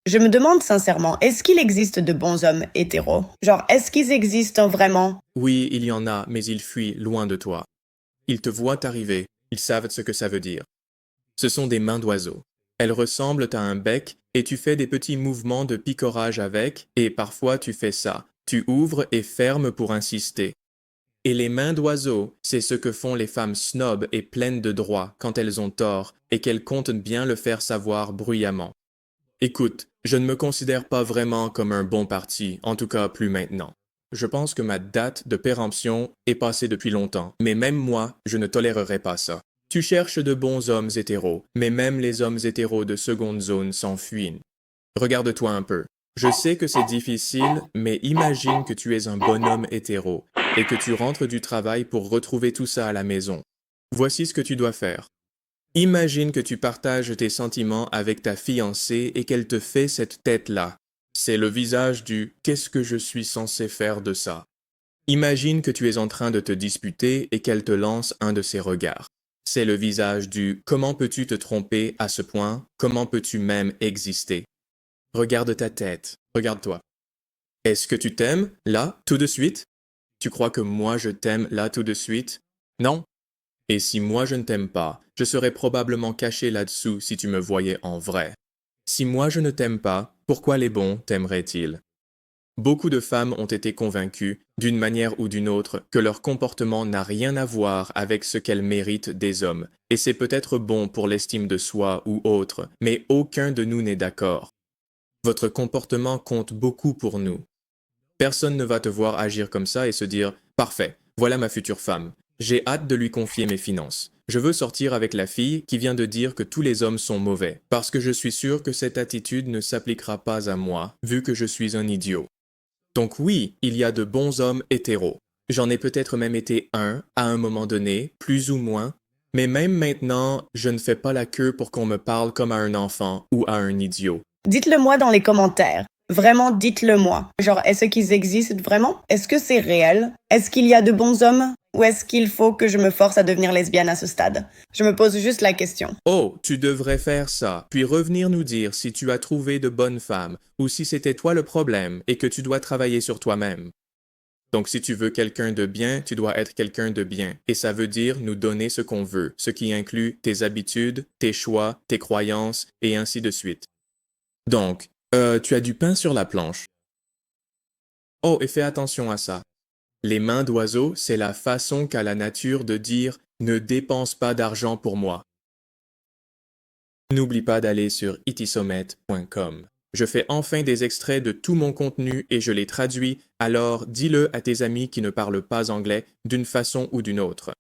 Je me demande sincèrement, est-ce qu'il existe de bons hommes hétéros? Genre, est-ce qu'ils existent vraiment? Oui, il y en a, mais ils fuient loin de toi. Ils te voient arriver, ils savent ce que ça veut dire. Ce sont des mains d'oiseau. Elles ressemblent à un bec et tu fais des petits mouvements de picorage avec, et parfois tu fais ça. Tu ouvres et fermes pour insister. Et les mains d'oiseau, c'est ce que font les femmes snobs et pleines de droits quand elles ont tort et qu'elles comptent bien le faire savoir bruyamment. Écoute, je ne me considère pas vraiment comme un bon parti, en tout cas plus maintenant. Je pense que ma date de péremption est passée depuis longtemps, mais même moi, je ne tolérerai pas ça. Tu cherches de bons hommes hétéros, mais même les hommes hétéros de seconde zone s'enfuient. Regarde-toi un peu. Je sais que c'est difficile, mais imagine que tu es un bonhomme hétéro et que tu rentres du travail pour retrouver tout ça à la maison. Voici ce que tu dois faire. Imagine que tu partages tes sentiments avec ta fiancée et qu'elle te fait cette tête-là. C'est le visage du «qu'est-ce que je suis censé faire de ça?» Imagine que tu es en train de te disputer et qu'elle te lance un de ses regards. C'est le visage du «comment peux-tu te tromper à ce point? Comment peux-tu même exister?» Regarde ta tête, regarde-toi. Est-ce que tu t'aimes, là, tout de suite? Tu crois que moi je t'aime, là, tout de suite? Non? Et si moi je ne t'aime pas, je serais probablement caché là-dessous si tu me voyais en vrai. Si moi je ne t'aime pas, pourquoi les bons t'aimeraient-ils? Beaucoup de femmes ont été convaincues, d'une manière ou d'une autre, que leur comportement n'a rien à voir avec ce qu'elles méritent des hommes, et c'est peut-être bon pour l'estime de soi ou autre, mais aucun de nous n'est d'accord. Votre comportement compte beaucoup pour nous. Personne ne va te voir agir comme ça et se dire «Parfait, voilà ma future femme. J'ai hâte de lui confier mes finances. Je veux sortir avec la fille qui vient de dire que tous les hommes sont mauvais, parce que je suis sûr que cette attitude ne s'appliquera pas à moi, vu que je suis un idiot.» Donc oui, il y a de bons hommes hétéros. J'en ai peut-être même été un, à un moment donné, plus ou moins, mais même maintenant, je ne fais pas la queue pour qu'on me parle comme à un enfant ou à un idiot. Dites-le moi dans les commentaires. Vraiment, dites-le moi. Genre, est-ce qu'ils existent vraiment? Est-ce que c'est réel? Est-ce qu'il y a de bons hommes? Ou est-ce qu'il faut que je me force à devenir lesbienne à ce stade? Je me pose juste la question. Oh, tu devrais faire ça, puis revenir nous dire si tu as trouvé de bonnes femmes, ou si c'était toi le problème et que tu dois travailler sur toi-même. Donc si tu veux quelqu'un de bien, tu dois être quelqu'un de bien, et ça veut dire nous donner ce qu'on veut, ce qui inclut tes habitudes, tes choix, tes croyances, et ainsi de suite. Donc, tu as du pain sur la planche. Oh, et fais attention à ça. Les mains d'oiseau, c'est la façon qu'a la nature de dire ne dépense pas d'argent pour moi. N'oublie pas d'aller sur itisomet.com. Je fais enfin des extraits de tout mon contenu et je les traduis, alors dis-le à tes amis qui ne parlent pas anglais d'une façon ou d'une autre.